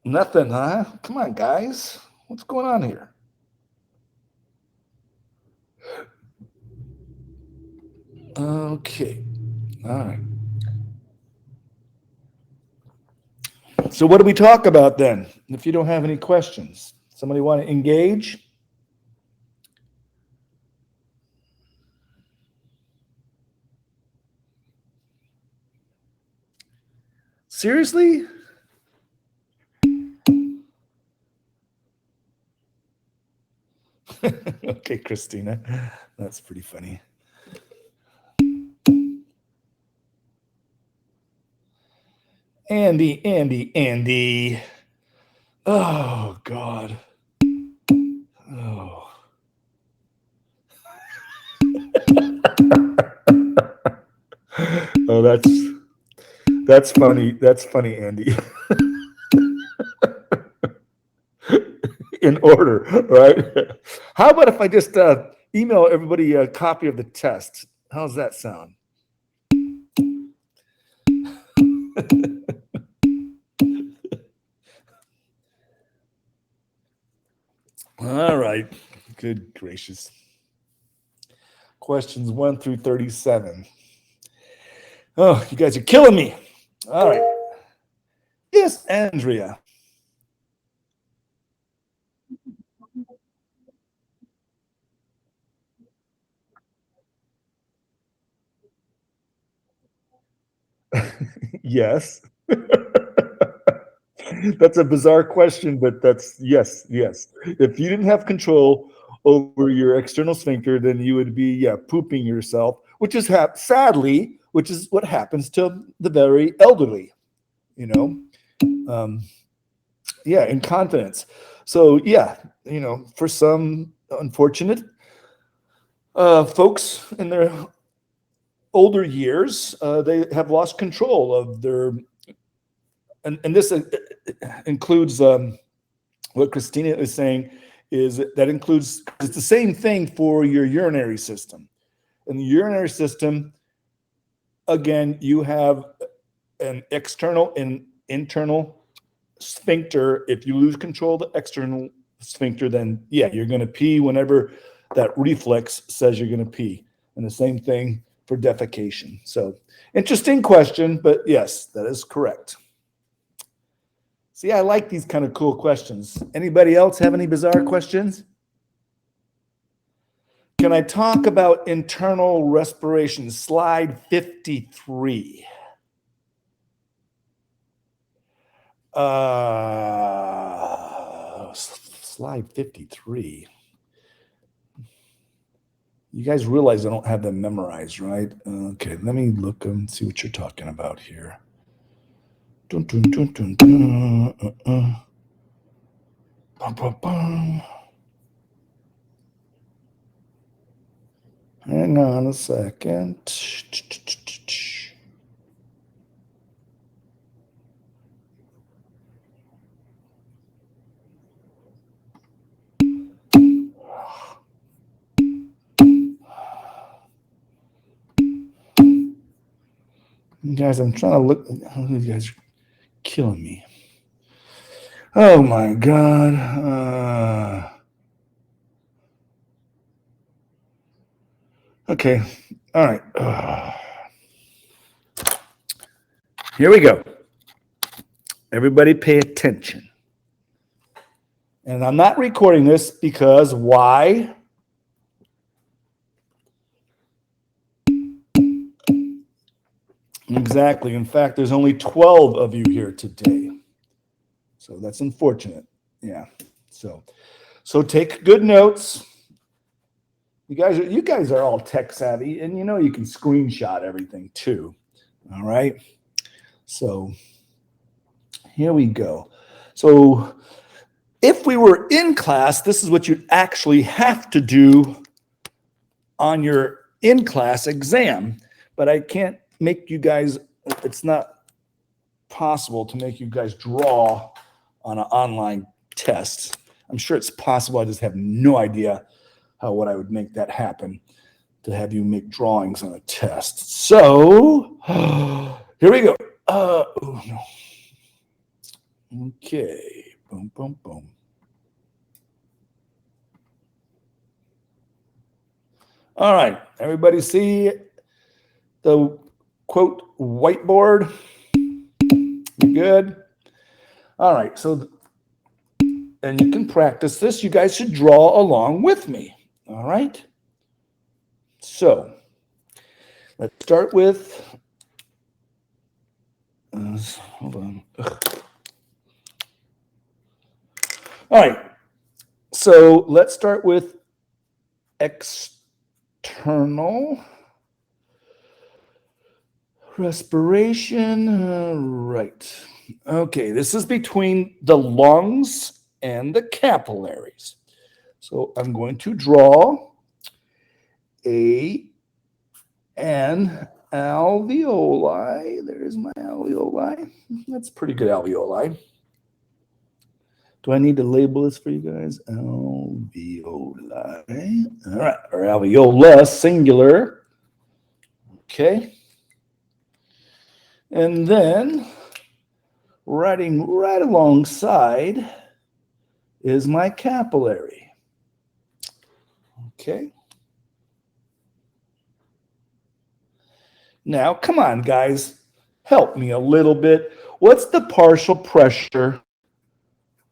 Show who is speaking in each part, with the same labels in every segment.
Speaker 1: Nothing, huh? Come on, guys. What's going on here? Okay. All right. So, what do we talk about then? If you don't have any questions, somebody want to engage? Seriously? Okay, Christina. That's pretty funny. Andy. Oh, God. Oh. Oh, that's funny. That's funny, Andy. In order, right? How about if I just email everybody a copy of the test? How's that sound? All right. Good gracious. Questions 1 through 37. Oh, you guys are killing me. All right. Yes, Andrea. Yes. That's a bizarre question, but that's yes. If you didn't have control over your external sphincter, then you would be pooping yourself, which is sadly, which is what happens to the very elderly. You know, um, incontinence. So for some unfortunate folks in their older years, they have lost control of their, and this includes what Christina is saying is that includes, it's the same thing for your urinary system. In the urinary system, again, you have an external and internal sphincter. If you lose control of the external sphincter, then you're going to pee whenever that reflex says you're going to pee. And the same thing for defecation. So interesting question, but yes, that is correct. See, I like these kind of cool questions. Anybody else have any bizarre questions? Can I talk about internal respiration? Slide 53. Slide 53. You guys realize I don't have them memorized, right? Okay, let me look and see what you're talking about here. Dun, dun, dun, dun, dun, Bum, bum, bum. Hang on a second. You guys, I'm trying to look. You guys are killing me. Oh my God. Okay. All right. Here we go. Everybody pay attention. And I'm not recording this because why? Exactly. In fact, there's only 12 of you here today. So that's unfortunate. Yeah. So take good notes. You guys are all tech savvy, and you can screenshot everything too. All right. So here we go. So if we were in class, this is what you'd actually have to do on your in-class exam. But I can't make you guys, it's not possible to make you guys draw on an online test. I'm sure it's possible. I just have no idea what I would make that happen to have you make drawings on a test. So here we go. Oh no. Okay. Boom, boom, boom. All right. Everybody see the quote whiteboard? You good? All right. So, and you can practice this. You guys should draw along with me. All right. So, let's start with, hold on. Ugh. All right. So let's start with external respiration. Right. Okay. This is between the lungs and the capillaries. So I'm going to draw an alveoli. There's my alveoli. That's pretty good alveoli. Do I need to label this for you guys? Alveoli. All right, or alveola, singular. Okay. And then riding right alongside is my capillary. Okay. Now, come on, guys. Help me a little bit. What's the partial pressure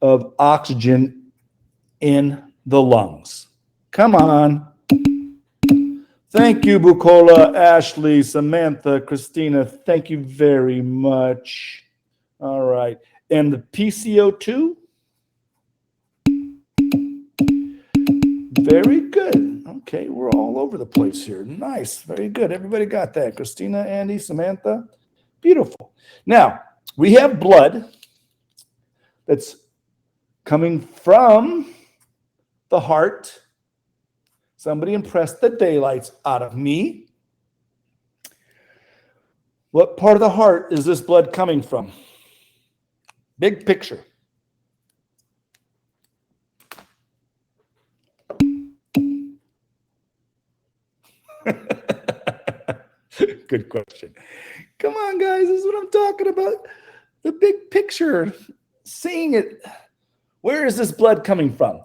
Speaker 1: of oxygen in the lungs? Come on. Thank you, Bukola, Ashley, Samantha, Christina. Thank you very much. All right. And the PCO2? Very good. Okay, we're all over the place here. Nice. Very good. Everybody got that. Christina, Andy, Samantha. Beautiful. Now, we have blood that's coming from the heart. Somebody impressed the daylights out of me. What part of the heart is this blood coming from? Big picture. Good question. Come on, guys. This is what I'm talking about. The big picture. Seeing it. Where is this blood coming from?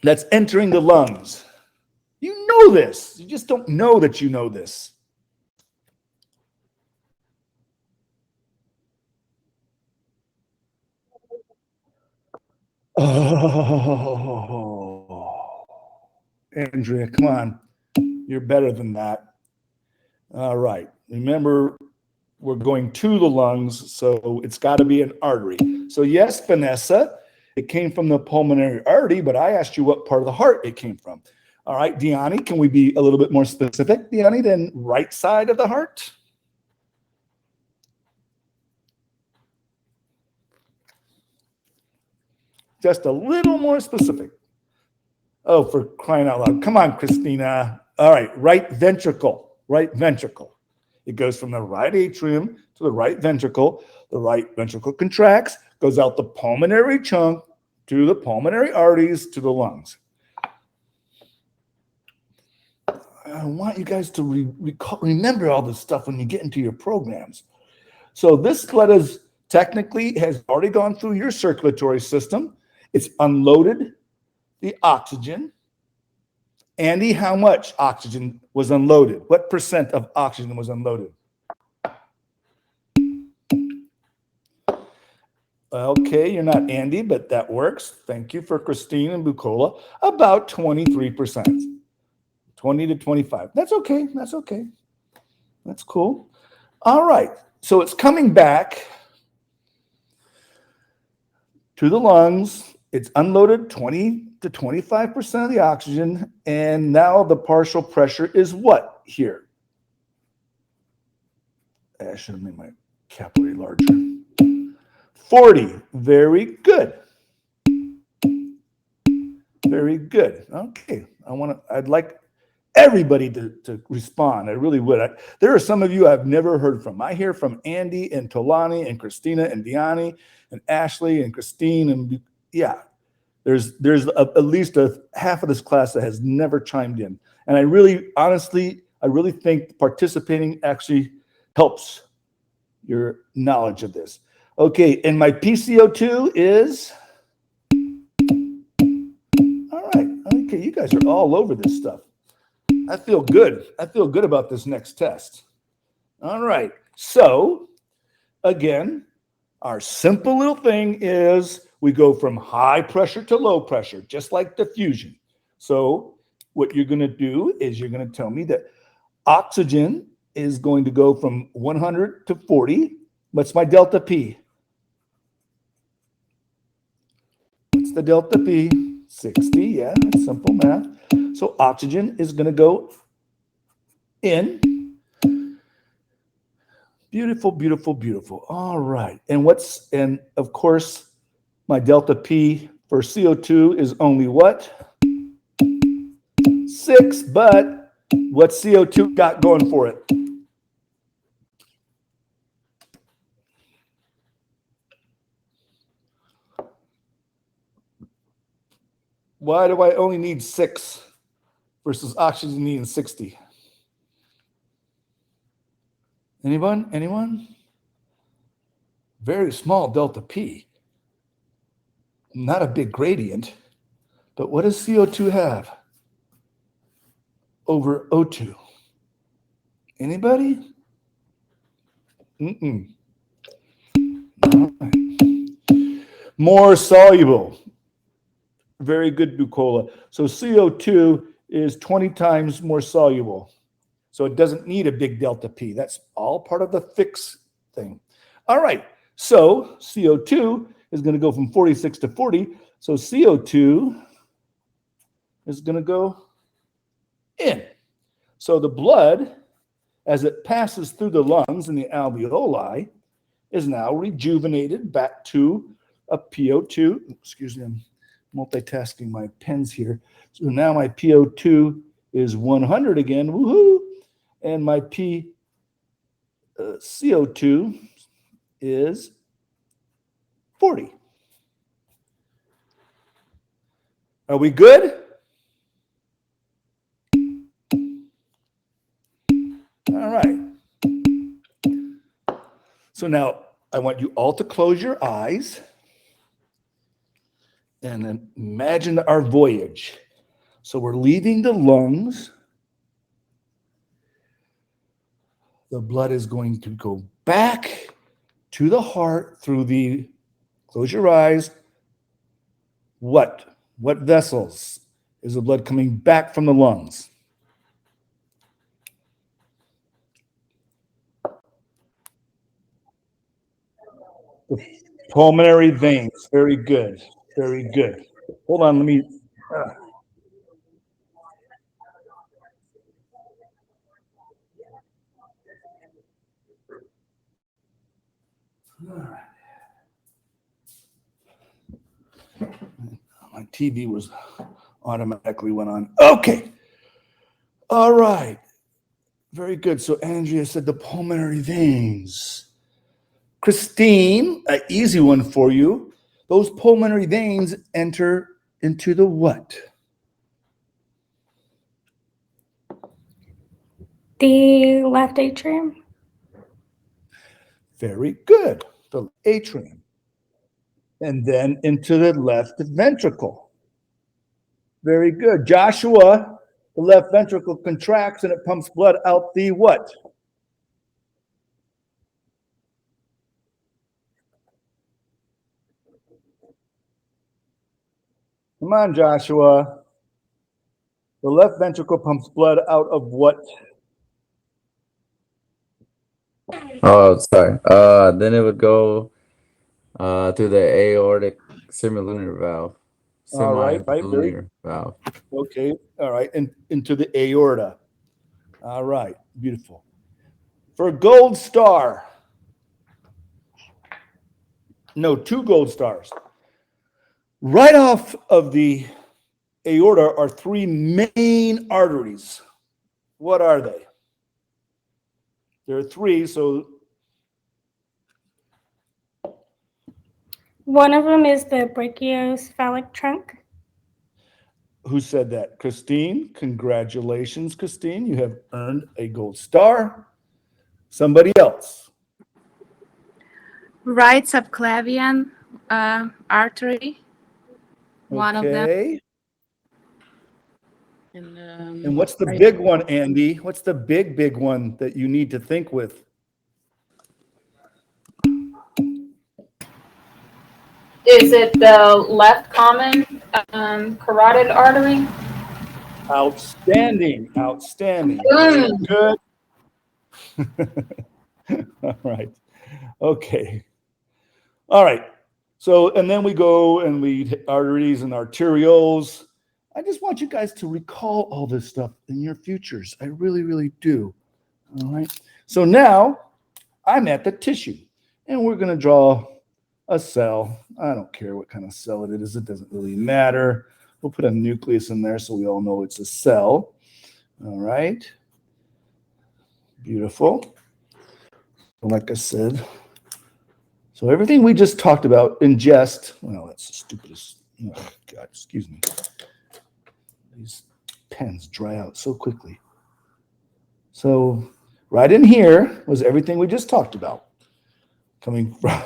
Speaker 1: That's entering the lungs. You know this. You just don't know that you know this. Oh, Andrea, come on. You're better than that. All right. Remember, we're going to the lungs, so it's got to be an artery. So yes, Vanessa, it came from the pulmonary artery, but I asked you what part of the heart it came from. All right, Diani, can we be a little bit more specific, Diani, than right side of the heart? Just a little more specific. Oh, for crying out loud. Come on, Christina. All right, right ventricle, right ventricle. It goes from the right atrium to the right ventricle. The right ventricle contracts, goes out the pulmonary chunk to the pulmonary arteries to the lungs. I want you guys to remember all this stuff when you get into your programs. So this blood is technically has already gone through your circulatory system. It's unloaded the oxygen. Andy, how much oxygen was unloaded? What percent of oxygen was unloaded? Okay, you're not Andy, but that works. Thank you for Christine and Bukola. About 23%. 20 to 25. That's okay. That's okay. That's cool. All right. So it's coming back to the lungs. It's unloaded 20 to 25% of the oxygen. And now the partial pressure is what here? I should have made my capillary larger. 40. Very good. Very good. Okay. I'd like everybody to respond. I really would. There are some of you I've never heard from. I hear from Andy and Tolani and Christina and Diani and Ashley and Christine. And yeah, there's at least half of this class that has never chimed in. And I really, honestly, think participating actually helps your knowledge of this. Okay, and my PCO2 is, all right. Okay, you guys are all over this stuff. I feel good. I feel good about this next test. All right, so again, our simple little thing is we go from high pressure to low pressure, just like diffusion. So what you're going to do is you're going to tell me that oxygen is going to go from 100 to 40. What's my delta P? What's the delta P? 60, yeah, that's simple math. So oxygen is going to go in. Beautiful, beautiful, beautiful. All right. And of course, my delta P for CO2 is only what? 6, but what CO2 got going for it? Why do I only need 6 versus oxygen needing 60? Anyone? Anyone? Very small delta P. Not a big gradient, but what does CO2 have over O2? Anybody? Mm-mm. All right. More soluble. Very good, Bucola. So CO2 is 20 times more soluble. So it doesn't need a big delta P. That's all part of the fix thing. All right. So CO2 is going to go from 46 to 40. So CO2 is going to go in. So the blood, as it passes through the lungs and the alveoli, is now rejuvenated back to a PO2. Excuse me, I'm multitasking my pens here. So now my PO2 is 100 again. Woohoo! And my CO2 is 40. Are we good? All right. So now I want you all to close your eyes and imagine our voyage. So we're leaving the lungs. The blood is going to go back to the heart through the, close your eyes. What vessels is the blood coming back from the lungs? The pulmonary veins. Very good. Very good. Hold on, let me. My TV was automatically went on. Okay. All right. Very good. So Andrea said the pulmonary veins. Christine, an easy one for you. Those pulmonary veins enter into the what?
Speaker 2: The left atrium.
Speaker 1: Very good. The atrium. And then into the left ventricle. Very good. Joshua, the left ventricle contracts and it pumps blood out the what? Come on, Joshua. The left ventricle pumps blood out of what?
Speaker 3: Oh, sorry. Then it would go to the aortic semilunar valve.
Speaker 1: All right, right. Very
Speaker 3: Semilunar valve.
Speaker 1: okay. All right. And into the aorta. All right. Beautiful. For a gold star. No, 2 gold stars. Right off of the aorta are 3 main arteries. What are they? There are 3, so
Speaker 2: One of them is the brachiocephalic trunk.
Speaker 1: who said that? Christine. Congratulations, Christine. You have earned a gold star. Somebody else.
Speaker 4: Right subclavian artery, one of them.
Speaker 1: Okay.
Speaker 4: And
Speaker 1: what's the
Speaker 4: right-
Speaker 1: big one, Andy? What's the big one that you need to think with?
Speaker 5: Is it the left common carotid artery?
Speaker 1: Outstanding. Outstanding.
Speaker 5: Mm.
Speaker 1: Good. All right. Okay. All right. So, and then we go and we hit arteries and arterioles. I just want you guys to recall all this stuff in your futures. I really, really do. All right. So now I'm at the tissue and we're going to draw a cell. I don't care what kind of cell it is. It doesn't really matter. We'll put a nucleus in there so we all know it's a cell. All right. Beautiful. Like I said, so everything we just talked about, ingest, well, that's the stupidest, oh God, excuse me. These pens dry out so quickly. So right in here was everything we just talked about, coming from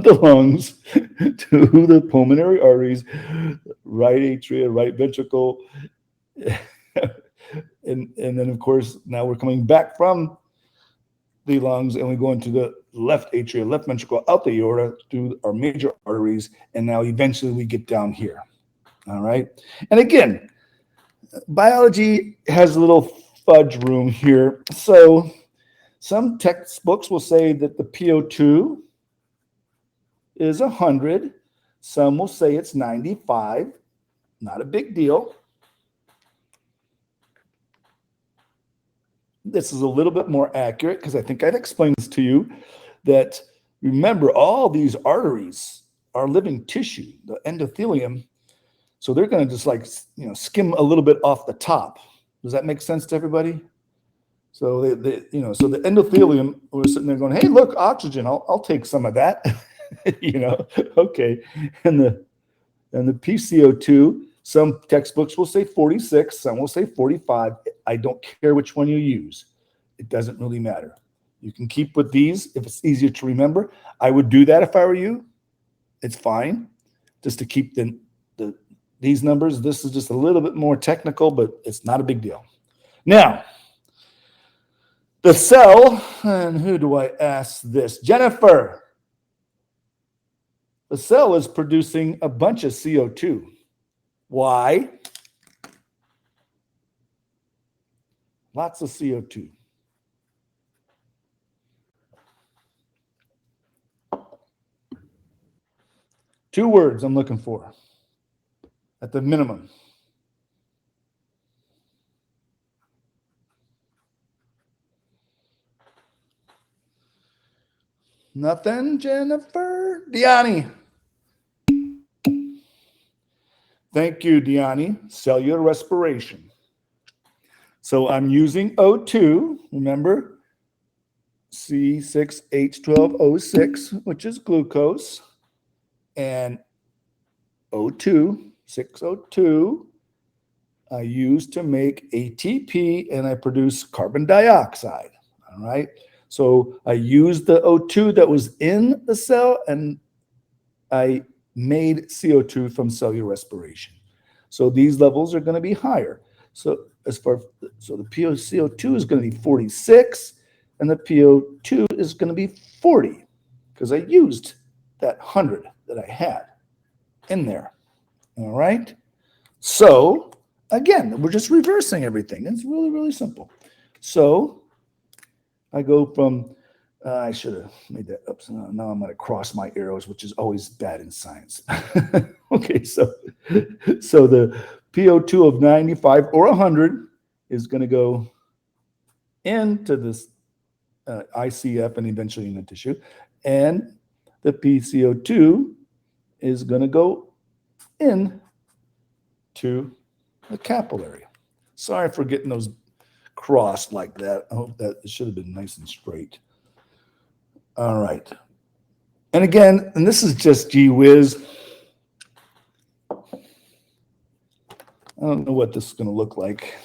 Speaker 1: the lungs to the pulmonary arteries, right atria, right ventricle. and then, of course, now we're coming back from the lungs and we go into the left atria, left ventricle, out the aorta, through our major arteries, and now eventually we get down here. All right. And again, biology has a little fudge room here. So some textbooks will say that the PO2 is 100. Some will say it's 95. Not a big deal. This is a little bit more accurate because I think I've explained this to you, that remember all these arteries are living tissue, the endothelium. So they're going to just like, skim a little bit off the top. Does that make sense to everybody? So so the endothelium, we're sitting there going, hey, look, oxygen, I'll take some of that. Okay. And the PCO2, some textbooks will say 46, some will say 45. I don't care which one you use. It doesn't really matter. You can keep with these if it's easier to remember. I would do that if I were you. It's fine just to keep these numbers. This is just a little bit more technical, but it's not a big deal. Now, the cell, and who do I ask this? Jennifer. The cell is producing a bunch of CO2. Why? Lots of CO2. Two words I'm looking for at the minimum. Nothing, Jennifer? Diani. Thank you, Diani. Cellular respiration. So I'm using O2, remember? C6H12O6, which is glucose, and O2, 6O2, I use to make ATP and I produce carbon dioxide, all right? So I used the O2 that was in the cell and I made CO2 from cellular respiration. So these levels are going to be higher. So the POCO2 is going to be 46 and the PO2 is going to be 40 because I used that 100 that I had in there. All right. So again, we're just reversing everything. It's really, really simple. So I go from, I should have made that up. So now I'm going to cross my arrows, which is always bad in science. Okay, so the PO2 of 95 or 100 is going to go into this ICF and eventually in the tissue. And the PCO2 is going to go in to the capillary. Sorry for getting those crossed like that. I hope that it should have been nice and straight. All right. And again, and this is just gee whiz. I don't know what this is going to look like.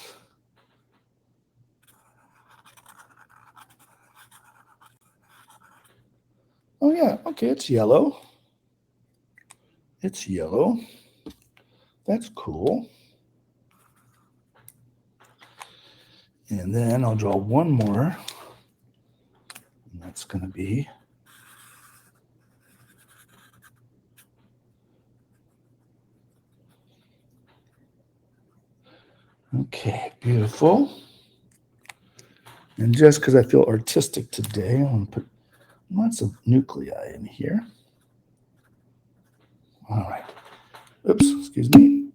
Speaker 1: Oh, yeah. Okay, it's yellow. It's yellow. That's cool. And then I'll draw one more. And that's going to be okay, beautiful. And just because I feel artistic today, I'm going to put lots of nuclei in here. All right. Oops, excuse me.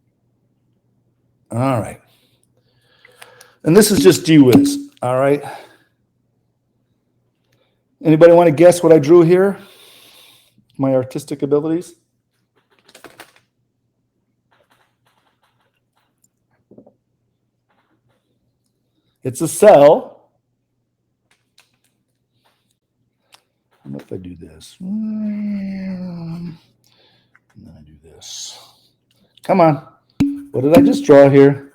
Speaker 1: All right. And this is just gee-whiz, all right? Anybody want to guess what I drew here? My artistic abilities? It's a cell. I don't know if I do this. And then I do this. Come on. What did I just draw here?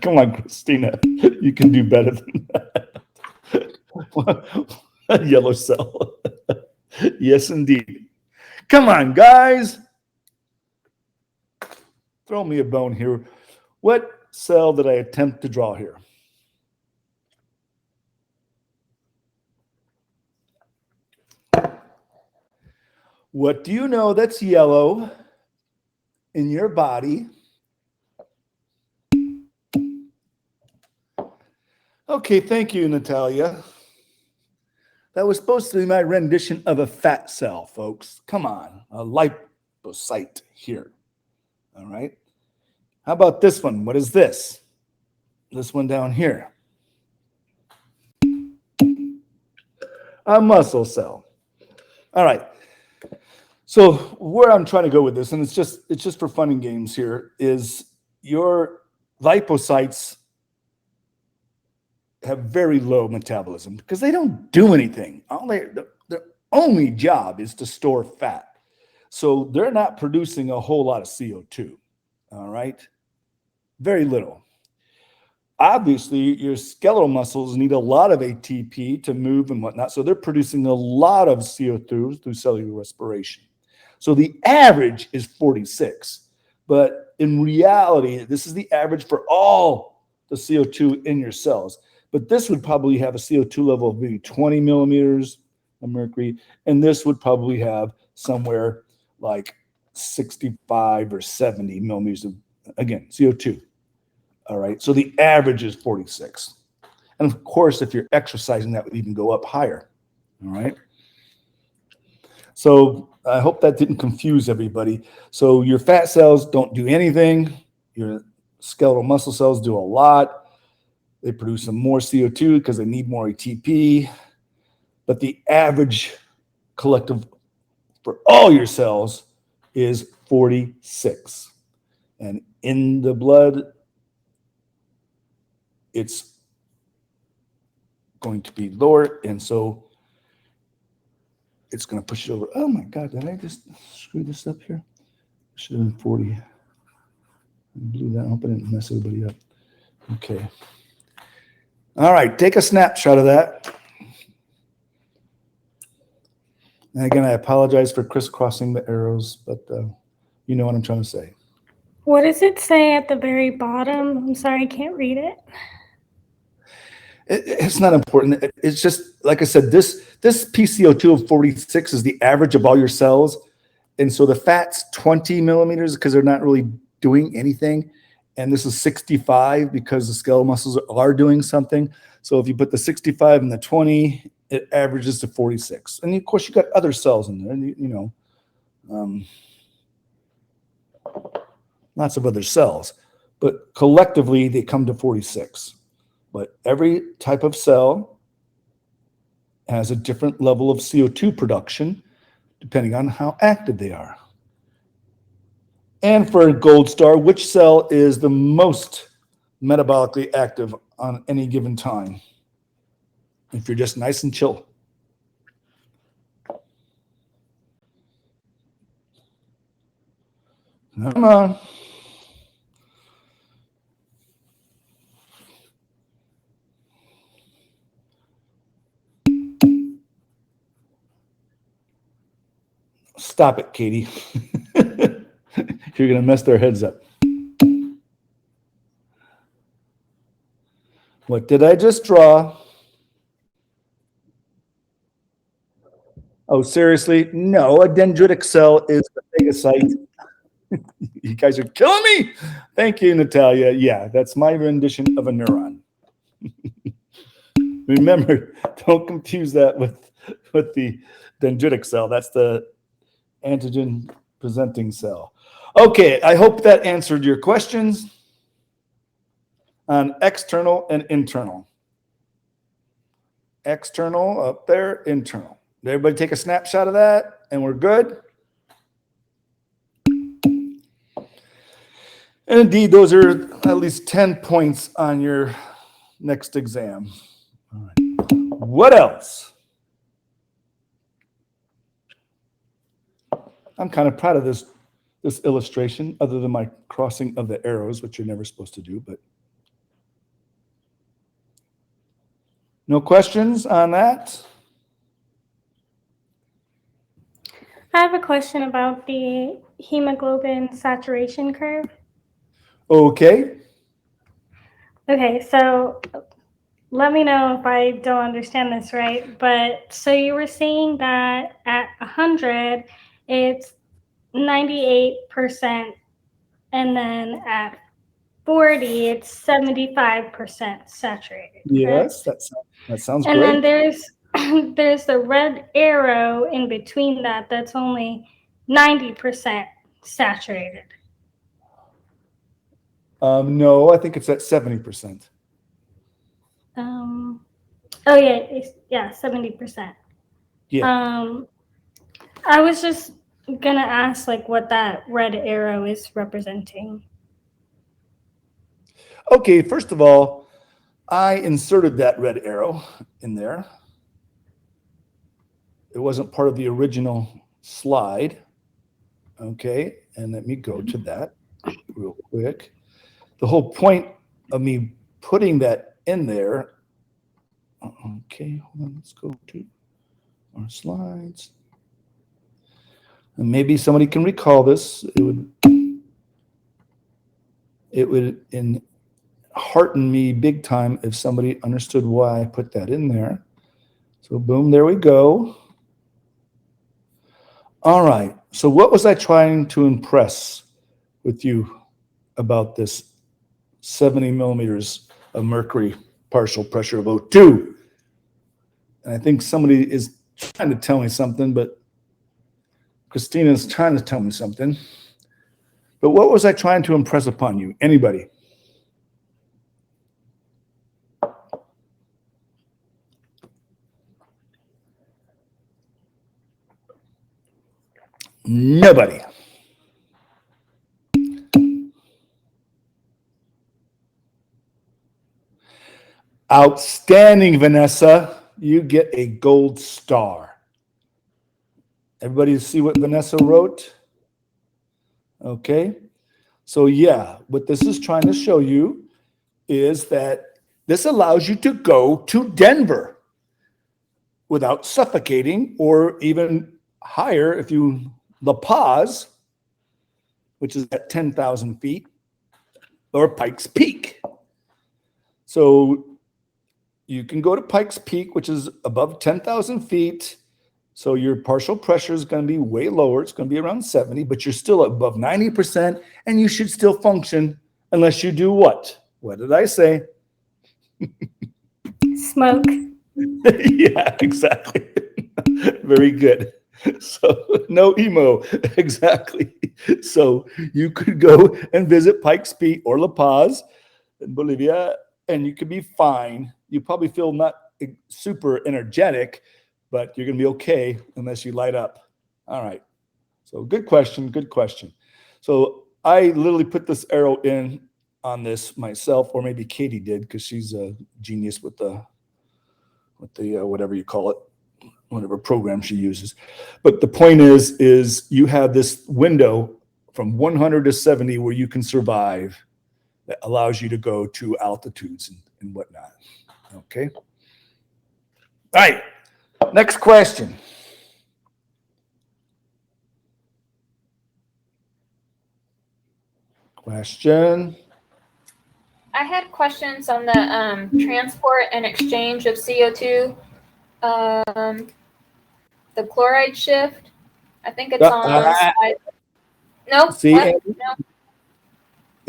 Speaker 1: Come on, Christina. You can do better than that. A yellow cell. Yes, indeed. Come on, guys. Throw me a bone here. What cell did I attempt to draw here? What do you know that's yellow in your body? Okay, thank you, Natalia. That was supposed to be my rendition of a fat cell, folks. Come on, a lipocyte here. All right. How about this one? What is this? This one down here. A muscle cell. All right. So where I'm trying to go with this, and it's just for fun and games here, is your lipocytes have very low metabolism because they don't do anything. Their only job is to store fat. So they're not producing a whole lot of CO2. All right. Very little. Obviously, your skeletal muscles need a lot of ATP to move and whatnot. So they're producing a lot of CO2 through cellular respiration. So the average is 46. But in reality, this is the average for all the CO2 in your cells. But this would probably have a CO2 level of maybe 20 millimeters of mercury. And this would probably have somewhere like 65 or 70 millimeters of, again, CO2. All right. So the average is 46. And of course, if you're exercising, that would even go up higher. All right. So I hope that didn't confuse everybody. So your fat cells don't do anything. Your skeletal muscle cells do a lot. They produce some more CO2 because they need more ATP. But the average collective for all your cells is 46. And in the blood, it's going to be lower. And so it's going to push it over. Oh my God, did I just screw this up here? Should have been 40. I blew that. I hope I didn't mess everybody up. Okay. All right, take a snapshot of that. And again, I apologize for crisscrossing the arrows, but you know what I'm trying to say.
Speaker 2: What does it say at the very bottom? I'm sorry, I can't read it.
Speaker 1: It's not important. It's just, like I said, this PCO2 of 46 is the average of all your cells. And so the fat's 20 millimeters because they're not really doing anything. And this is 65 because the skeletal muscles are doing something. So if you put the 65 and the 20, it averages to 46. And of course, you got other cells in there, you know, lots of other cells. But collectively, they come to 46. But every type of cell has a different level of CO2 production depending on how active they are. And for a gold star, which cell is the most metabolically active on any given time? If you're just nice and chill. Come on. Stop it, Katie. You're going to mess their heads up. What did I just draw? Oh, seriously? No, a dendritic cell is the phagocyte. You guys are killing me. Thank you, Natalia. Yeah, that's my rendition of a neuron. Remember, don't confuse that with the dendritic cell. That's the antigen presenting cell. Okay, I hope that answered your questions on external and internal. External up there, internal. Did everybody take a snapshot of that and we're good? And indeed, those are at least 10 points on your next exam. All right. What else? I'm kind of proud of this illustration, other than my crossing of the arrows, which you're never supposed to do, but no questions on that?
Speaker 2: I have a question about the hemoglobin saturation curve.
Speaker 1: Okay.
Speaker 2: Okay, so let me know if I don't understand this right. But so you were saying that at 100, it's 98%, and then at 40, it's 75% saturated.
Speaker 1: Yes,
Speaker 2: correct?
Speaker 1: that sounds
Speaker 2: And then
Speaker 1: great.
Speaker 2: there's the red arrow in between that that's only 90% saturated.
Speaker 1: No, I think it's at 70%.
Speaker 2: Oh yeah, 70%.
Speaker 1: Yeah.
Speaker 2: I was just gonna ask like what that red arrow is representing.
Speaker 1: Okay, first of all, I inserted that red arrow in there. It wasn't part of the original slide. Okay, and let me go to that real quick. The whole point of me putting that in there, okay, hold on, let's go to our slides. And maybe somebody can recall this. It would hearten me big time if somebody understood why I put that in there. So boom, there we go. All right, so what was I trying to impress with you about this 70 millimeters of mercury partial pressure of O2? And I think somebody is trying to tell me something, but Christina's trying to tell me something. But what was I trying to impress upon you? Anybody? Nobody. Outstanding, Vanessa. You get a gold star. Everybody see what Vanessa wrote? Okay. So yeah, what this is trying to show you is that this allows you to go to Denver without suffocating, or even higher if you La Paz, which is at 10,000 feet, or Pikes Peak. So you can go to Pikes Peak, which is above 10,000 feet. So your partial pressure is going to be way lower. It's going to be around 70, but you're still above 90%, and you should still function unless you do what? What did I say?
Speaker 2: Smoke.
Speaker 1: Yeah, exactly. Very good. So no emo, exactly. So you could go and visit Pikes Peak or La Paz in Bolivia, and you could be fine. You probably feel not super energetic, but you're going to be okay unless you light up. All right. So good question. Good question. So I literally put this arrow in on this myself, or maybe Katie did, because she's a genius with the whatever you call it, whatever program she uses. But the point is you have this window from 100 to 70 where you can survive that allows you to go to altitudes and whatnot. Okay. All right. Next question. Question.
Speaker 5: I had questions on the transport and exchange of CO2. The chloride shift. I think it's on slide. Nope.
Speaker 1: See,
Speaker 5: What?
Speaker 1: Andy?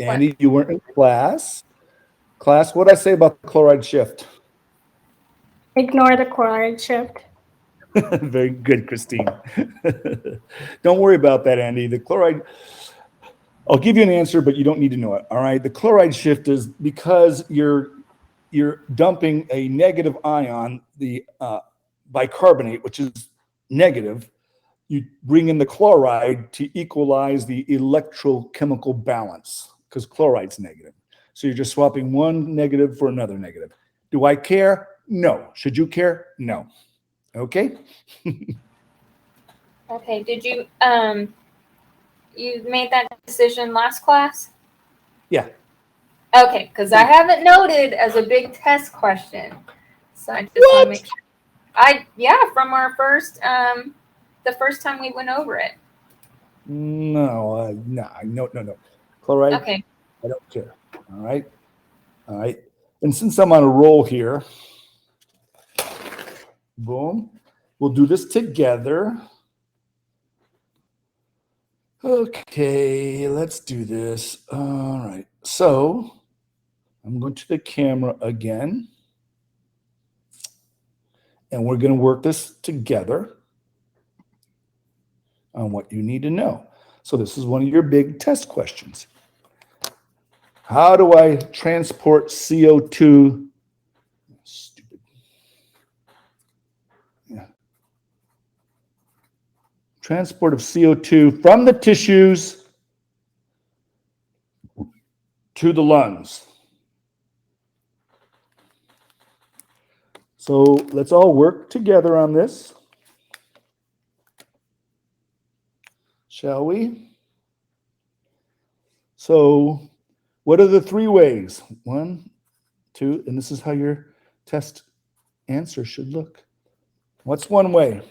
Speaker 5: No.
Speaker 1: Andy, you weren't in class. Class, what did I say about the chloride shift?
Speaker 2: Ignore the chloride shift.
Speaker 1: Very good, Christine. Don't worry about that, Andy. The chloride, I'll give you an answer, but you don't need to know it. All right. The chloride shift is because you're dumping a negative ion, the bicarbonate, which is negative. You bring in the chloride to equalize the electrochemical balance because chloride's negative. So you're just swapping one negative for another negative. Do I care? No. Should you care? No. Okay.
Speaker 5: Okay. Did you you made that decision last class?
Speaker 1: Yeah.
Speaker 5: Okay, because I have it noted as a big test question. So I just want to make sure. From our first the first time we went over it.
Speaker 1: No, no. Chloride.
Speaker 5: Okay.
Speaker 1: I don't care. All right. And since I'm on a roll here, boom, we'll do this together. Okay, let's do this. All right. So I'm going to the camera again. And we're going to work this together on what you need to know. So this is one of your big test questions. How do I transport CO2? Stupid. Yeah. Transport of CO2 from the tissues to the lungs. So let's all work together on this. Shall we? So what are the three ways? 1, 2, and this is how your test answer should look. What's one way?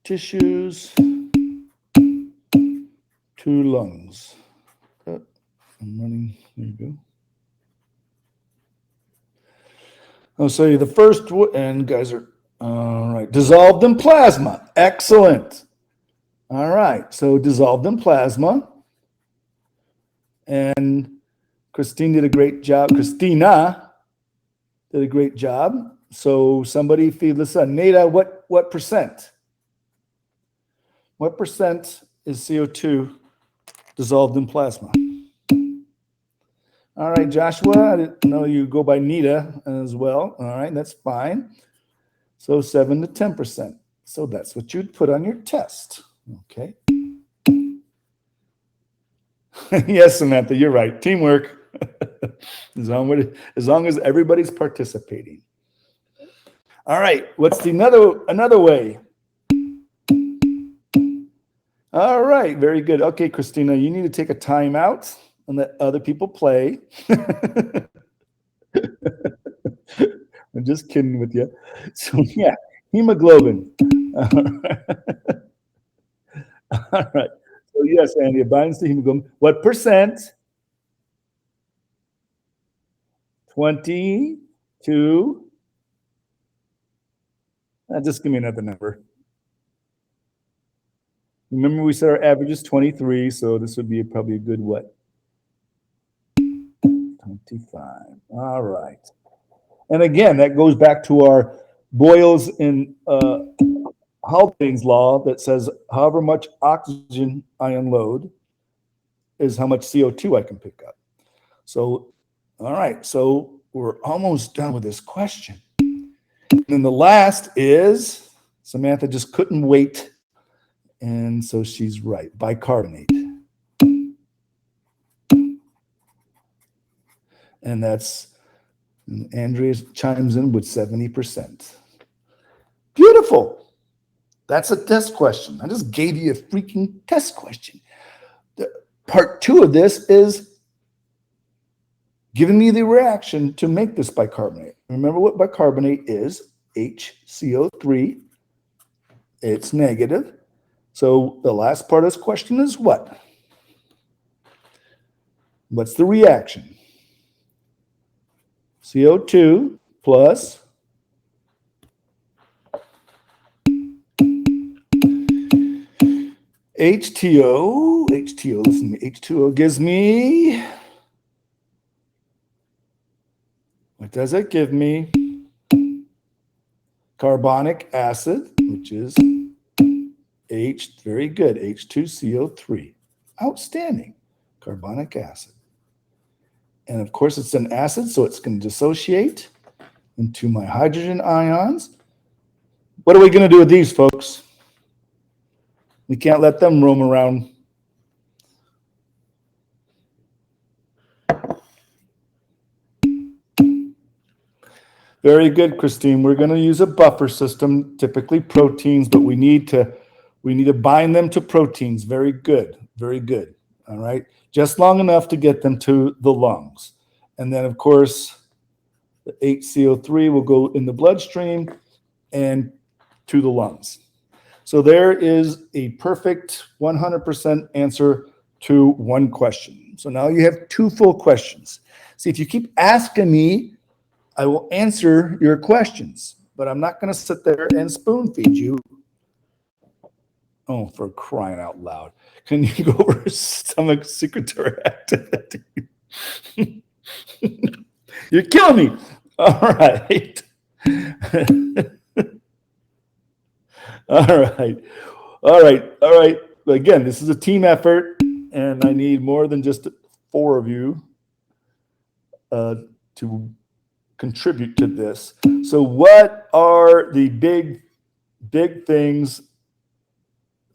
Speaker 1: Tissues to lungs. I'm running, there you go. I'll show you the first one, and guys are, all right, dissolved in plasma. Excellent. All right, so dissolved in plasma. And Christina did a great job. So somebody feed this on. Nada, what percent? What percent is CO2 dissolved in plasma? All right, Joshua, I didn't know you go by Nita as well. All right, that's fine. So 7 to 10%. So that's what you'd put on your test. Okay. Yes, Samantha, you're right. Teamwork. as long as everybody's participating. All right, what's the another way? All right, very good. Okay, Christina, you need to take a time out and let other people play. I'm just kidding with you. So yeah, hemoglobin. All right. So yes, Andy, it binds to hemoglobin. What percent? 22. Just give me another number. Remember we said our average is 23, so this would be probably a good what? 25. All right. And again, that goes back to our Boyle's and Haldane's law that says however much oxygen I unload is how much CO2 I can pick up. So, all right, so we're almost done with this question. And then the last is, Samantha just couldn't wait, and so she's right, bicarbonate. And that's, Andrea chimes in with 70%. Beautiful. That's a test question. I just gave you a freaking test question. Part 2 of this is giving me the reaction to make this bicarbonate. Remember what bicarbonate is? HCO3. It's negative. So the last part of this question is what? What's the reaction? CO2 plus H2O, listen to me, H2O gives me, what does it give me? Carbonic acid, which is very good, H2CO3. Outstanding, carbonic acid. And of course it's an acid, so it's going to dissociate into my hydrogen ions. What are we going to do with these, folks? We can't let them roam around. Very good, Christine. We're going to use a buffer system, typically proteins, but we need to bind them to proteins. Very good. Very good. All right. Just long enough to get them to the lungs. And then, of course, the HCO3 will go in the bloodstream and to the lungs. So there is a perfect 100% answer to one question. So now you have two full questions. See, if you keep asking me, I will answer your questions, but I'm not going to sit there and spoon feed you. Oh, for crying out loud. Can you go over stomach secretory activity? You're killing me. All right. All right. All right. All right. Again, this is a team effort, and I need more than just 4 of you to contribute to this. So what are the big things?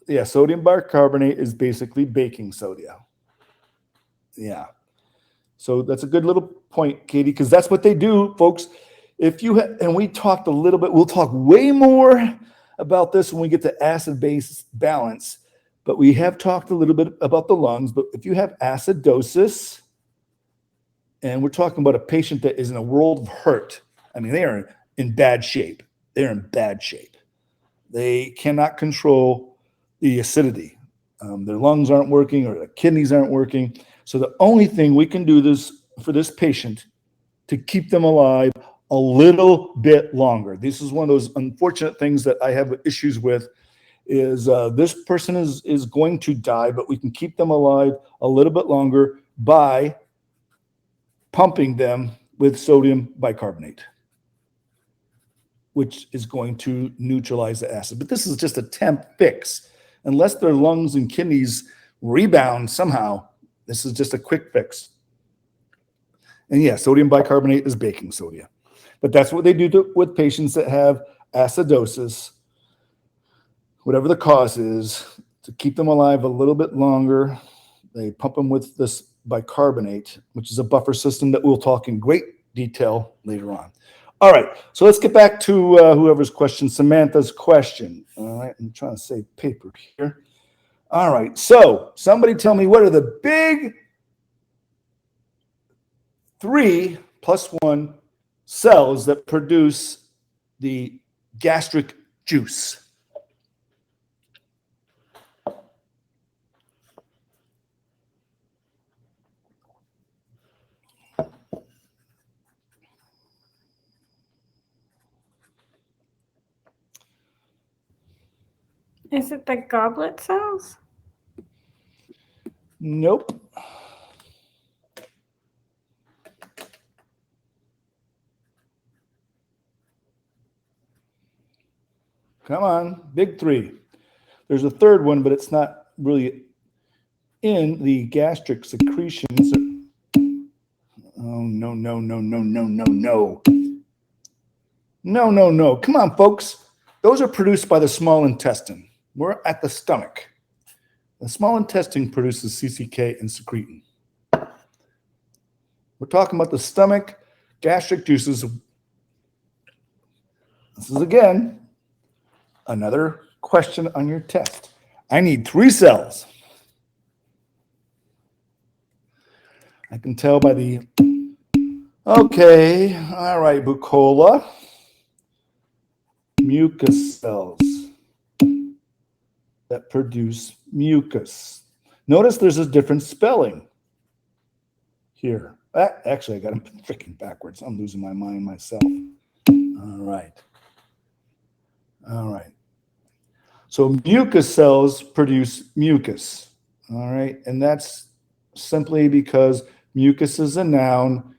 Speaker 1: Yeah, sodium bicarbonate is basically baking soda. Yeah. So that's a good little point, Katie, because that's what they do, folks. If you and we talked a little bit, we'll talk way more about this when we get to acid-base balance, but we have talked a little bit about the lungs. But if you have acidosis, and we're talking about a patient that is in a world of hurt, I mean, they are in bad shape. They're in bad shape. They cannot control the acidity. Their lungs aren't working or their kidneys aren't working. So the only thing we can do for this patient to keep them alive a little bit longer. This is one of those unfortunate things that I have issues with is this person is going to die, but we can keep them alive a little bit longer by pumping them with sodium bicarbonate, which is going to neutralize the acid. But this is just a temp fix. Unless their lungs and kidneys rebound somehow, this is just a quick fix. And yeah, sodium bicarbonate is baking soda. But that's what they do with patients that have acidosis, whatever the cause is, to keep them alive a little bit longer. They pump them with this bicarbonate, which is a buffer system that we'll talk in great detail later on. All right, so let's get back to whoever's question, Samantha's question. All right, I'm trying to save paper here. All right, so somebody tell me, what are the big 3 + 1 cells that produce the gastric juice?
Speaker 2: Is it the goblet cells?
Speaker 1: Nope. Come on, big 3. There's a third one, but it's not really in the gastric secretions. Oh, no, no, no, no, no, no, no. No, no, no. Come on, folks. Those are produced by the small intestine. We're at the stomach. The small intestine produces CCK and secretin. We're talking about the stomach, gastric juices. This is, again, another question on your test. I need 3 cells. I can tell by the, okay, all right, bucola, mucus cells. that produce mucus. Notice there's a different spelling here. Actually, I got them freaking backwards. I'm losing my mind myself. All right. All right. So mucus cells produce mucus. All right. And that's simply because mucus is a noun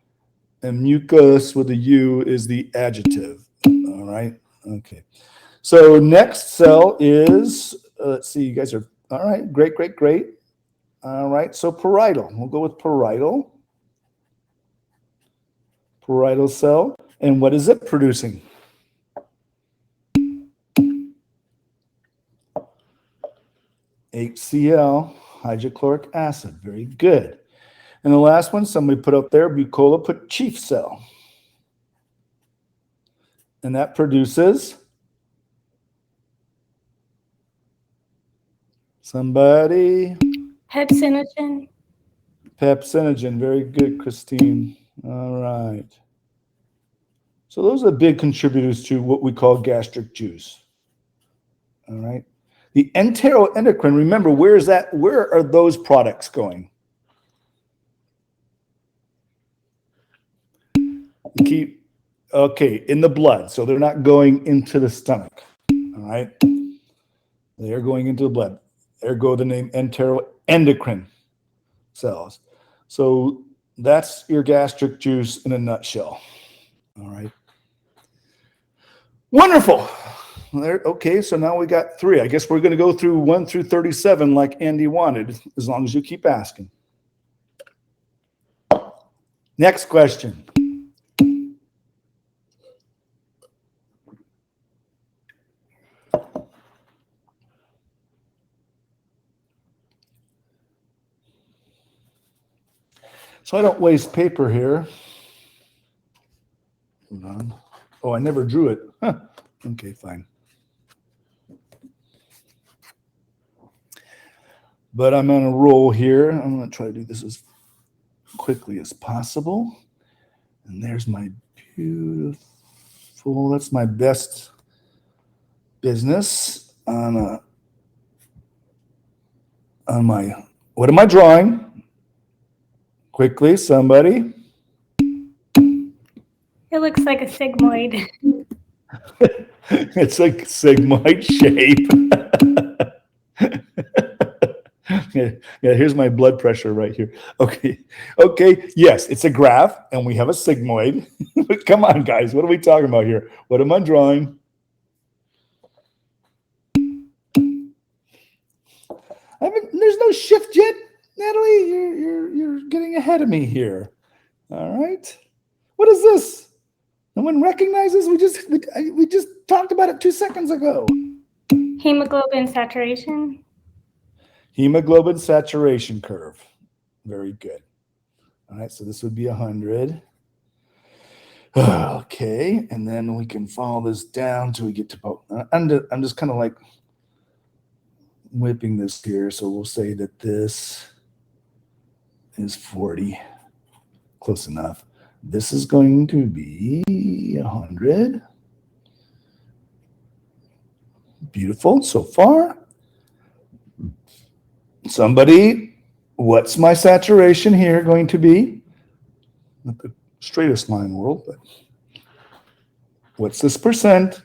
Speaker 1: and mucus with a U is the adjective. All right. Okay. So next cell is, let's see, you guys are, all right. Great, great, great. All right. So parietal. We'll go with parietal. Parietal cell. And what is it producing? HCl, hydrochloric acid. Very good. And the last one, somebody put up there, Bucola put chief cell. And that produces somebody.
Speaker 2: Pepsinogen.
Speaker 1: Pepsinogen. Very good, Christine. All right. So those are the big contributors to what we call gastric juice. All right. The enteroendocrine, remember, where is that? Where are those products going? Okay, in the blood. So they're not going into the stomach. All right. They are going into the blood. There go the name enteroendocrine cells. So that's your gastric juice in a nutshell. All right. Wonderful. There, okay, so now we got 3. I guess we're going to go through 1 through 37 like Andy wanted, as long as you keep asking. Next question. So I don't waste paper here. Hold on. Oh, I never drew it. Huh. Okay, fine. But I'm on a roll here. I'm going to try to do this as quickly as possible. And there's my beautiful, that's my best business on my, what am I drawing? Quickly, somebody.
Speaker 2: It looks like a sigmoid.
Speaker 1: It's like sigmoid shape. Yeah, here's my blood pressure right here. Okay, yes, it's a graph, and we have a sigmoid. But come on, guys, what are we talking about here? What am I drawing? There's no shift yet, Natalie. You're getting ahead of me here. All right, what is this? No one recognizes. We just talked about it 2 seconds ago.
Speaker 2: Hemoglobin saturation.
Speaker 1: Hemoglobin saturation curve. Very good. All right, so this would be 100. Okay, and then we can follow this down till we get to about, I'm just kind of like whipping this here. So we'll say that this is 40. Close enough. This is going to be 100. Beautiful so far. Somebody, what's my saturation here going to be? Not the straightest line world, but what's this percent?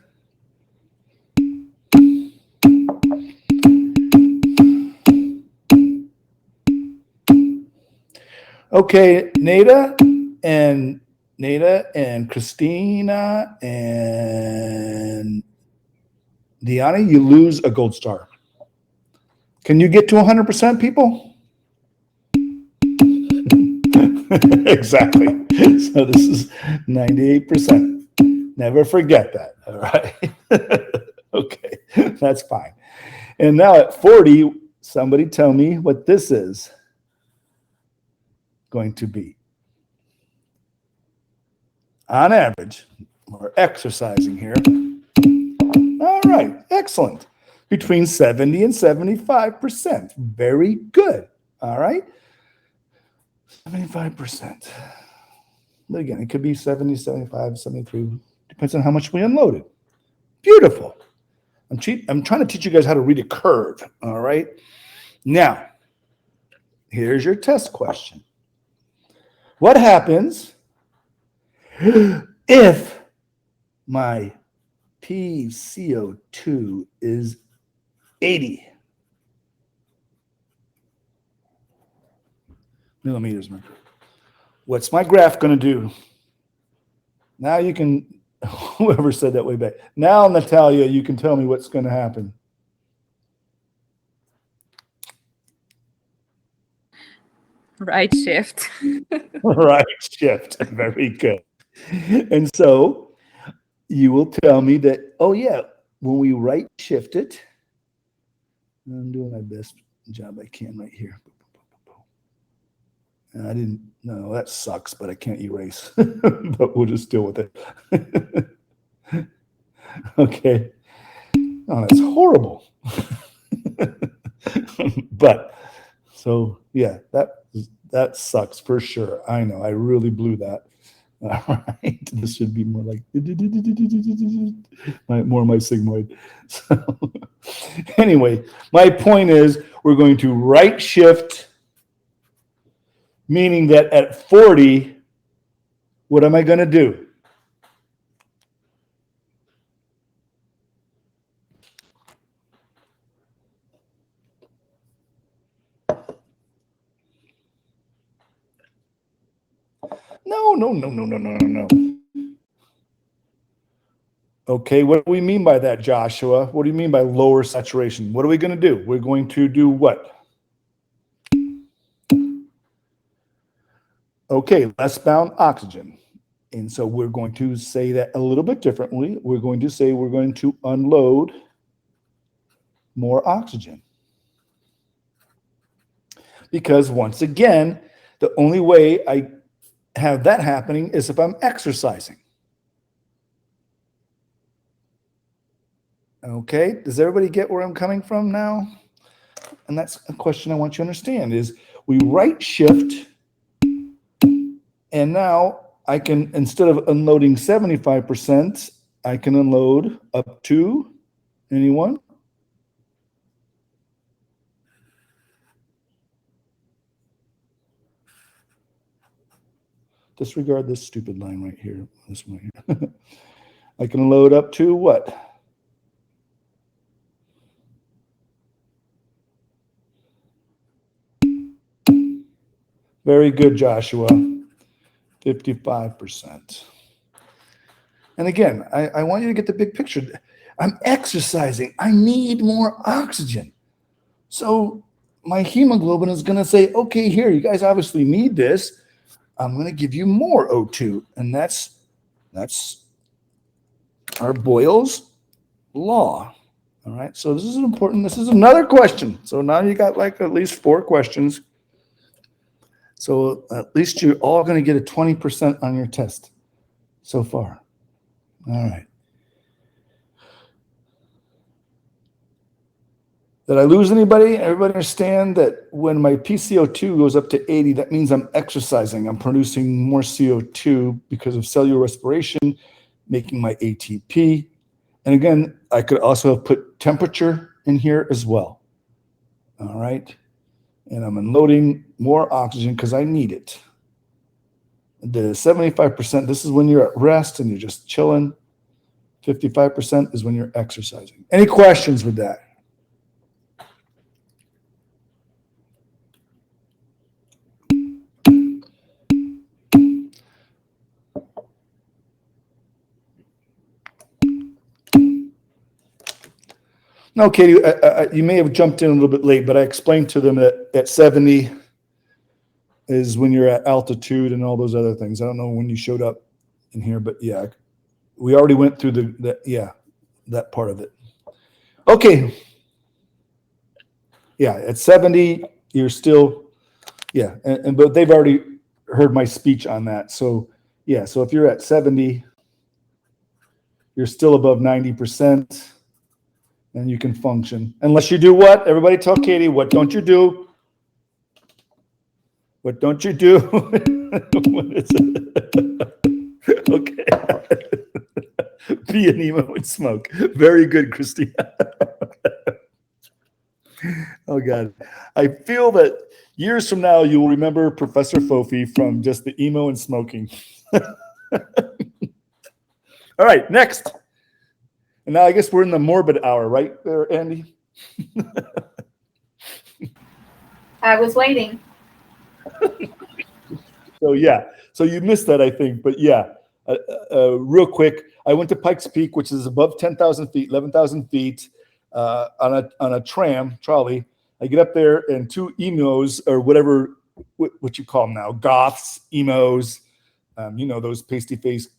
Speaker 1: Okay, Nada and Christina and Deanna, you lose a gold star. Can you get to 100%, people? Exactly. So this is 98%. Never forget that. All right. Okay, that's fine. And now at 40, somebody tell me what this is going to be. On average, we're exercising here. All right, excellent. Between 70 and 75%. Very good. All right. 75%. But again, it could be 70, 75, 73. Depends on how much we unloaded. Beautiful. I'm trying to teach you guys how to read a curve. All right. Now, here's your test question. What happens if my PCO2 is 80 millimeters of mercury? What's my graph going to do? Now you can, whoever said that way back. Now, Natalia, you can tell me what's going to happen.
Speaker 4: Right shift.
Speaker 1: Right shift. Very good. And so you will tell me that, oh yeah, when we right shift it, I'm doing my best job I can right here. And I didn't, no, that sucks, but I can't erase. But we'll just deal with it. Okay. Oh, that's horrible. But so yeah, that sucks for sure. I know, I really blew that. All right, this should be more like more my sigmoid. So anyway, my point is we're going to right shift, meaning that at 40, what am I going to do? No. Okay, what do we mean by that, Joshua? What do you mean by lower saturation? What are we going to do? We're going to do what? Okay, less bound oxygen. And so we're going to say that a little bit differently. We're going to say we're going to unload more oxygen. Because once again, the only way I have that happening is if I'm exercising. Okay, does everybody get where I'm coming from now? And that's a question I want you to understand is we right shift, and now I can, instead of unloading 75%, I can unload up to, anyone? Disregard this stupid line right here, this one here. I can load up to what? Very good, Joshua. 55%. And again, I want you to get the big picture. I'm exercising. I need more oxygen. So my hemoglobin is going to say, okay, here, you guys obviously need this. I'm going to give you more O2. And that's our Boyle's law. All right. So this is important. This is another question. So now you got like at least 4 questions. So at least you're all going to get a 20% on your test so far. All right. Did I lose anybody? Everybody understand that when my PCO2 goes up to 80, that means I'm exercising. I'm producing more CO2 because of cellular respiration, making my ATP. And again, I could also have put temperature in here as well. All right. And I'm unloading more oxygen because I need it. The 75%, this is when you're at rest and you're just chilling. 55% is when you're exercising. Any questions with that? No, Katie, you may have jumped in a little bit late, but I explained to them that at 70 is when you're at altitude and all those other things. I don't know when you showed up in here, but yeah, we already went through that part of it. Okay. Yeah, at 70, you're still, yeah, but they've already heard my speech on that. So yeah, so if you're at 70, you're still above 90%. And you can function. Unless you do what? Everybody tell Katie, what don't you do? What don't you do? What is it? Okay. be an emo and smoke. Very good, Christina. Oh God, I feel that years from now you will remember Professor Fofi from just the emo and smoking. All right, next. And now I guess we're in the morbid hour, right there, Andy?
Speaker 5: I was waiting.
Speaker 1: So yeah, so you missed that, I think, but yeah, real quick, I went to Pikes Peak, which is above 10,000 feet, 11,000 feet, on a trolley. I get up there, and two emos or whatever, what you call them now, goths, emos, you know, those pasty faced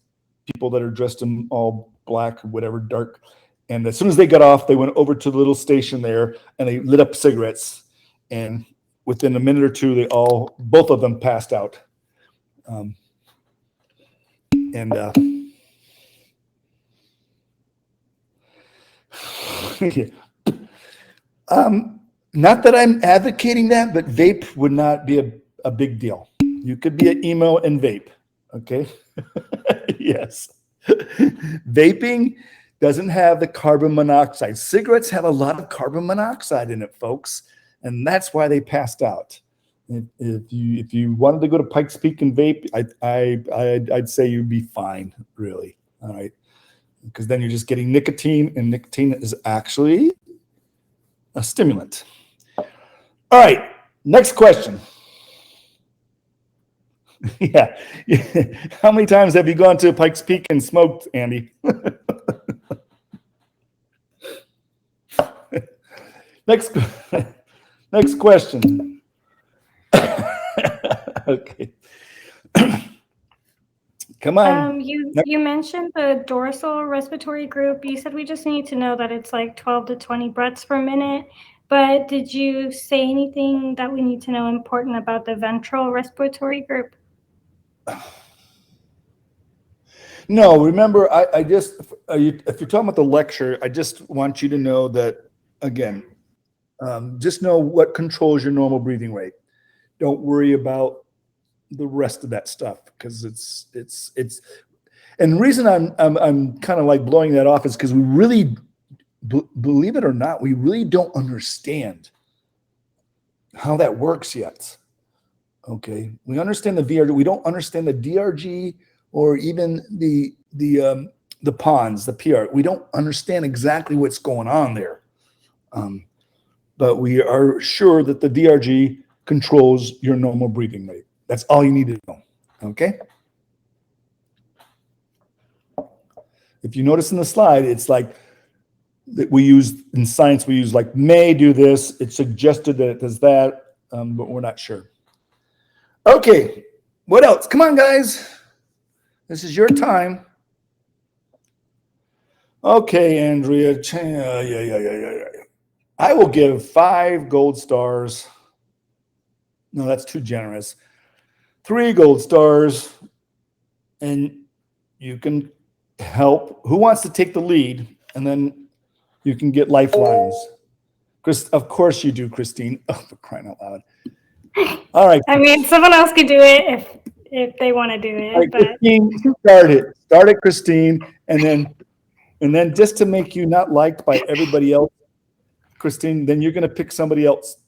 Speaker 1: people that are dressed in all black, whatever, dark. And as soon as they got off, they went over to the little station there, and they lit up cigarettes. And within a minute or two, both of them passed out. Not that I'm advocating that, but vape would not be a big deal. You could be an emo and vape, okay? Yes. Vaping doesn't have the carbon monoxide. Cigarettes have a lot of carbon monoxide in it, folks, and that's why they passed out. If you wanted to go to Pikes Peak and vape, I'd say you'd be fine, really. All right, because then you're just getting nicotine, and nicotine is actually a stimulant. All right, next question. Yeah. How many times have you gone to Pikes Peak and smoked, Andy? Next question. Okay. Come on.
Speaker 2: You mentioned the dorsal respiratory group. You said we just need to know that it's like 12 to 20 breaths per minute. But did you say anything that we need to know important about the ventral respiratory group?
Speaker 1: No, remember, I just, if you're talking about the lecture, I just want you to know that, again, just know what controls your normal breathing rate. Don't worry about the rest of that stuff, because it's and the reason I'm kind of like blowing that off is because we really, believe it or not, we really don't understand how that works yet. Okay, we understand the VRG, we don't understand the DRG or even the PONS, the PR. We don't understand exactly what's going on there, but we are sure that the DRG controls your normal breathing rate. That's all you need to know. Okay. If you notice in the slide, it's like that we use in science. We use like may do this. It's suggested that it does that, but we're not sure. Okay, what else? Come on, guys. This is your time. Okay, Andrea. Yeah. I will give 5 gold stars. No, that's too generous. 3 gold stars. And you can help. Who wants to take the lead? And then you can get lifelines. Of course you do, Christine. Oh, for crying out loud. All right.
Speaker 2: I mean, someone else could do it if they want to do it.
Speaker 1: All right,
Speaker 2: But
Speaker 1: Christine, start it. Start it, Christine. And then just to make you not liked by everybody else, Christine, then you're going to pick somebody else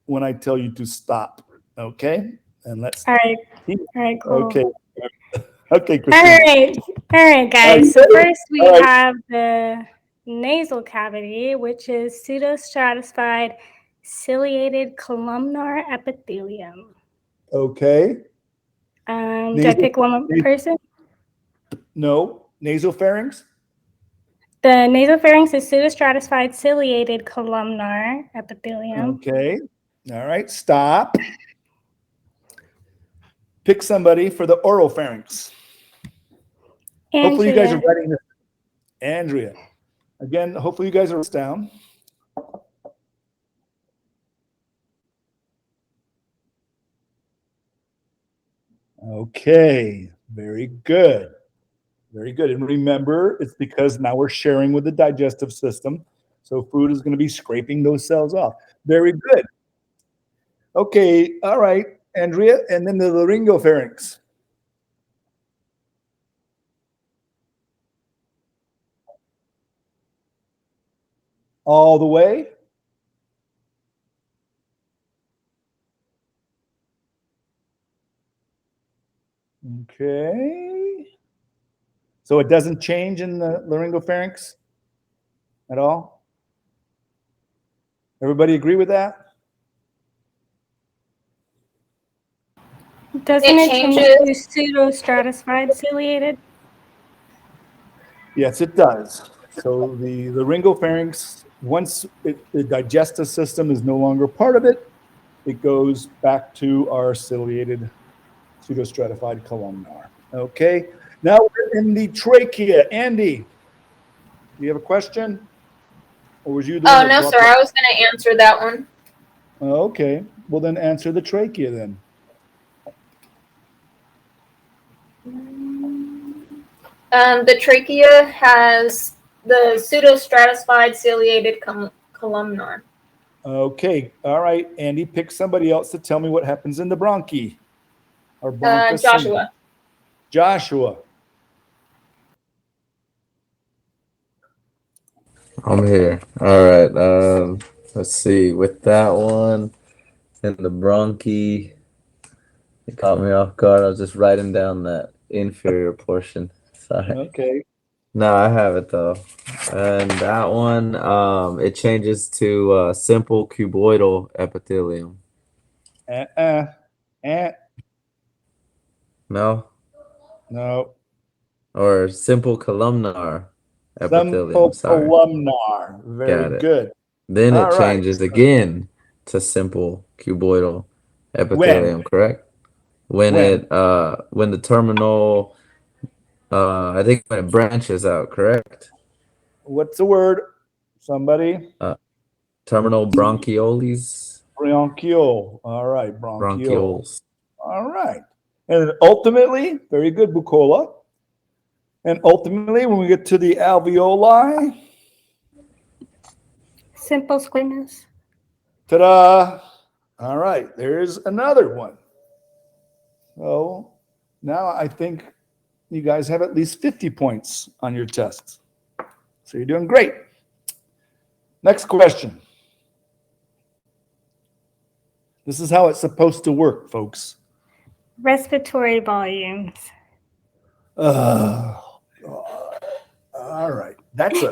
Speaker 1: when I tell you to stop. Okay? And let's.
Speaker 2: all right, cool.
Speaker 1: Okay. Okay, Christine.
Speaker 2: All right, guys. So
Speaker 1: All right.
Speaker 2: first we
Speaker 1: All right.
Speaker 2: have the nasal cavity, which is pseudostratified ciliated columnar epithelium.
Speaker 1: Okay.
Speaker 2: Do I
Speaker 1: Nasal-
Speaker 2: pick one more person?
Speaker 1: No. Nasopharynx?
Speaker 2: The nasopharynx is pseudostratified ciliated columnar epithelium.
Speaker 1: Okay. All right. Stop. Pick somebody for the oropharynx. Hopefully you guys are
Speaker 2: Andrea.
Speaker 1: writing this. Andrea. Again, hopefully you guys are down. Okay. Very good. Very good. And remember, it's because now we're sharing with the digestive system. So food is going to be scraping those cells off. Very good. Okay. All right, Andrea. And then the laryngopharynx. 'Pharynx. all the way. Okay. So it doesn't change in the laryngopharynx at all? Everybody agree with that?
Speaker 2: Doesn't
Speaker 5: It
Speaker 2: it change
Speaker 5: changes.
Speaker 2: to pseudostratified ciliated?
Speaker 1: Yes, it does. So the laryngopharynx, once the digestive system is no longer part of it, it goes back to our ciliated pseudostratified columnar. Okay, now we're in the trachea. Andy, do you have a question? Or was you the one
Speaker 5: Oh
Speaker 1: that
Speaker 5: no,
Speaker 1: brought
Speaker 5: sir. I was going to answer that one.
Speaker 1: Okay, well then answer the trachea then.
Speaker 5: The trachea has the pseudostratified ciliated columnar.
Speaker 1: Okay, all right, Andy, pick somebody else to tell me what happens in the bronchi. Or bronchus.
Speaker 5: Joshua.
Speaker 1: Joshua.
Speaker 3: I'm here. All right. Let's see. With that one and the bronchi, it caught me off guard. I was just writing down that inferior portion. Sorry.
Speaker 1: Okay.
Speaker 3: No, I have it though. And that one, it changes to simple cuboidal epithelium. No,
Speaker 1: No.
Speaker 3: or simple columnar epithelium.
Speaker 1: Simple
Speaker 3: Sorry.
Speaker 1: columnar. Very
Speaker 3: Got it.
Speaker 1: good.
Speaker 3: Then
Speaker 1: All
Speaker 3: it
Speaker 1: right.
Speaker 3: changes again to simple cuboidal epithelium, correct? When the terminal, I think when it branches out, correct?
Speaker 1: What's the word? Somebody?
Speaker 3: Terminal bronchioles.
Speaker 1: Bronchiole. All right, bronchiole.
Speaker 3: Bronchioles.
Speaker 1: All right. And then ultimately, very good, Bucola. And ultimately, when we get to the alveoli,
Speaker 2: Simple squamous.
Speaker 1: ta-da! All right, there's another one. So now I think you guys have at least 50 points on your tests. So you're doing great. Next question. This is how it's supposed to work, folks.
Speaker 2: Respiratory volumes.
Speaker 1: Oh, God. All right. That's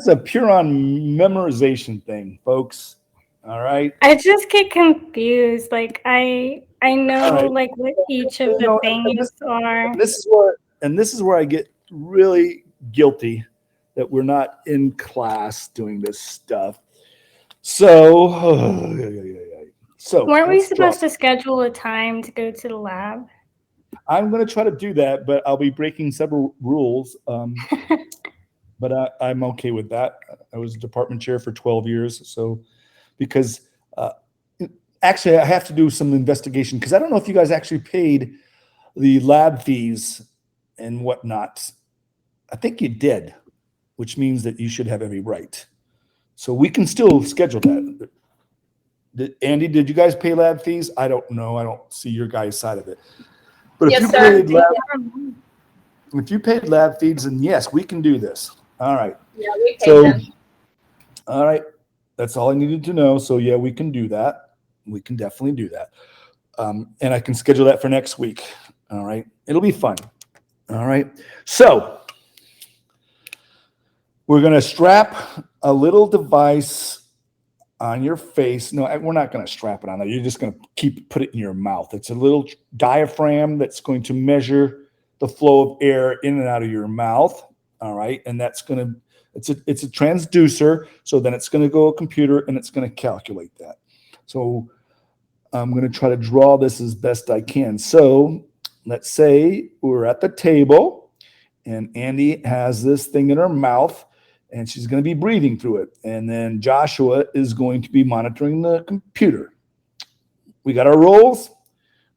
Speaker 1: a Puron memorization thing, folks. All right.
Speaker 2: I just get confused. Like I know
Speaker 1: All right.
Speaker 2: like what each of the things are.
Speaker 1: This is where I get really guilty that we're not in class doing this stuff. So,
Speaker 2: Weren't we
Speaker 1: let's
Speaker 2: supposed
Speaker 1: talk.
Speaker 2: to schedule a time to go to the lab?
Speaker 1: I'm going to try to do that, but I'll be breaking several rules. But I'm okay with that. I was department chair for 12 years. So, because actually, I have to do some investigation because I don't know if you guys actually paid the lab fees and whatnot. I think you did, which means that you should have every right. So we can still schedule that. Andy, did you guys pay lab fees? I don't know. I don't see your guys' side of it. But
Speaker 5: Yes,
Speaker 1: if
Speaker 5: sir.
Speaker 1: you paid lab fees, then yes, we can do this. All right.
Speaker 5: Yeah, we paid
Speaker 1: So,
Speaker 5: them.
Speaker 1: all right. That's all I needed to know. So yeah, we can do that. We can definitely do that. And I can schedule that for next week. All right. It'll be fun. All right. So we're going to strap a little device on your face. No, we're not going to strap it on there. You're just going to put it in your mouth. It's a little diaphragm that's going to measure the flow of air in and out of your mouth. All right. And that's going to, it's a transducer. So then it's going to go a computer and it's going to calculate that. So I'm going to try to draw this as best I can. So let's say we're at the table and Andy has this thing in her mouth and she's going to be breathing through it. And then Joshua is going to be monitoring the computer. We got our roles?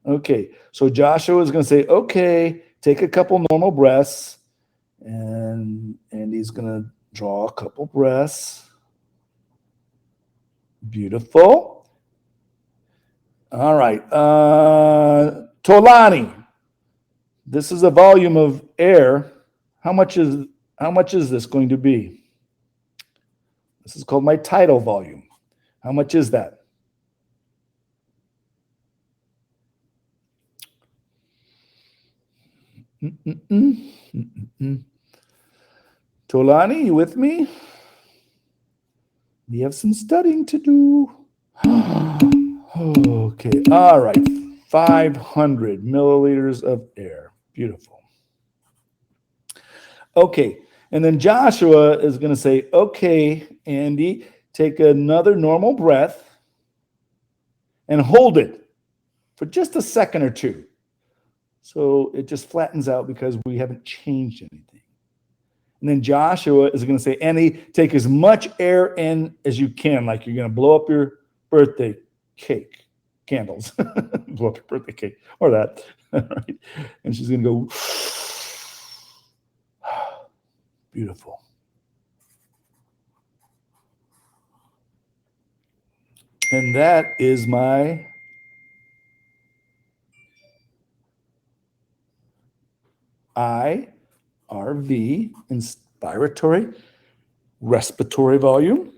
Speaker 1: Okay. So Joshua is going to say, okay, take a couple normal breaths. And Andy's going to draw a couple breaths. Beautiful. All right. Tolani, this is a volume of air. How much is this going to be? This is called my tidal volume. How much is that? Tolani, you with me? We have some studying to do. Okay, all right. 500 milliliters of air. Beautiful. Okay, and then Joshua is going to say, okay, Andy, take another normal breath and hold it for just a second or two. So it just flattens out because we haven't changed anything. And then Joshua is going to say, Andy, take as much air in as you can, like you're going to blow up your birthday cake, candles, blow up your birthday cake, or that. Right? And she's going to go, beautiful. And that is my IRV, inspiratory respiratory volume.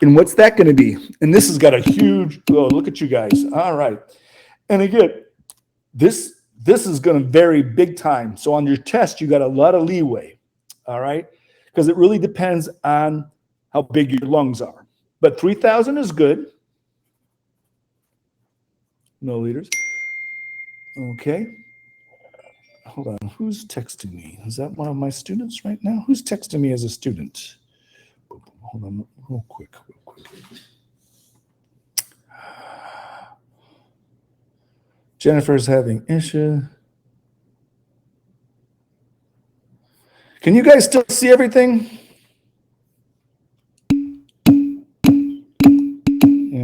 Speaker 1: And what's that going to be? And this has got a huge, oh, look at you guys. All right. And again, this is going to vary big time. So on your test, you got a lot of leeway. All right. Because it really depends on how big your lungs are. But 3,000 is good. Milliliters. Okay. Hold on. Who's texting me? Is that one of my students right now? Who's texting me as a student? Hold on real quick. Jennifer's having issue. Can you guys still see everything? Yeah.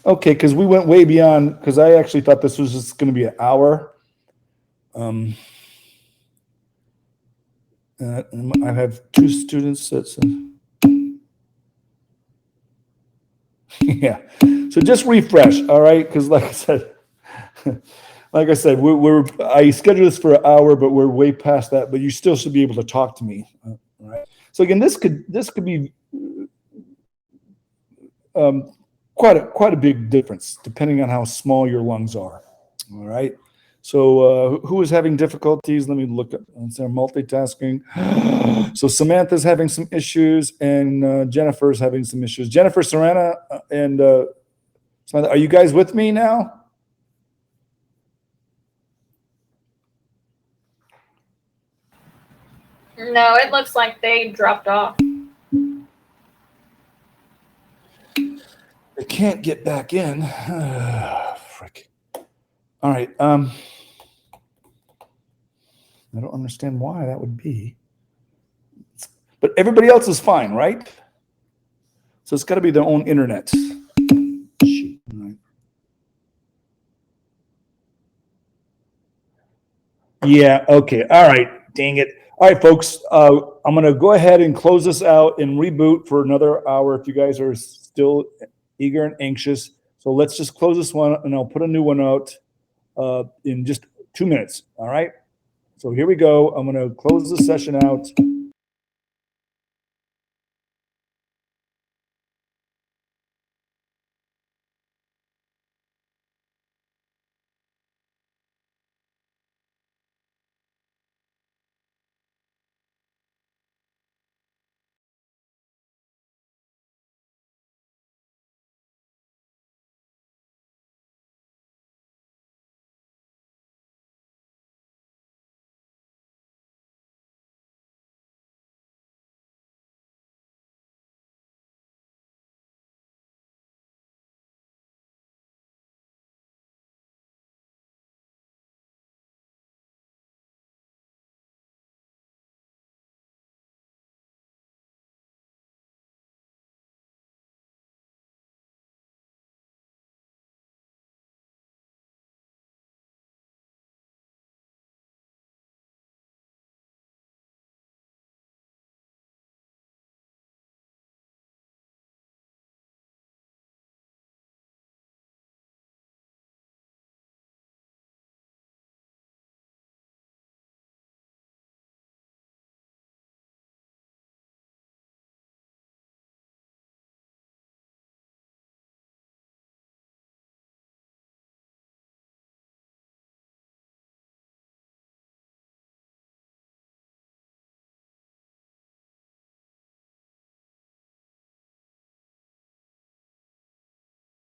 Speaker 1: Okay, because we went way beyond, because I actually thought this was just going to be an hour. I have two students that's yeah. So just refresh, all right? Because like I said, I scheduled this for an hour, but we're way past that. But you still should be able to talk to me, all right? So again, this could be quite a big difference depending on how small your lungs are. All right. So who is having difficulties? Let me look at their multitasking. So Samantha's having some issues, and Jennifer's having some issues. Jennifer, Serena, and Samantha, are you guys with me now?
Speaker 5: No, it looks like they dropped off.
Speaker 1: They can't get back in. Frick. All right. I don't understand why that would be. But everybody else is fine, right? So it's got to be their own internet. Shoot. Right. Yeah, okay. All right. Dang it. All right, folks. I'm going to go ahead and close this out and reboot for another hour if you guys are still eager and anxious. So let's just close this one, and I'll put a new one out in just 2 minutes. All right? So here we go. I'm going to close the session out.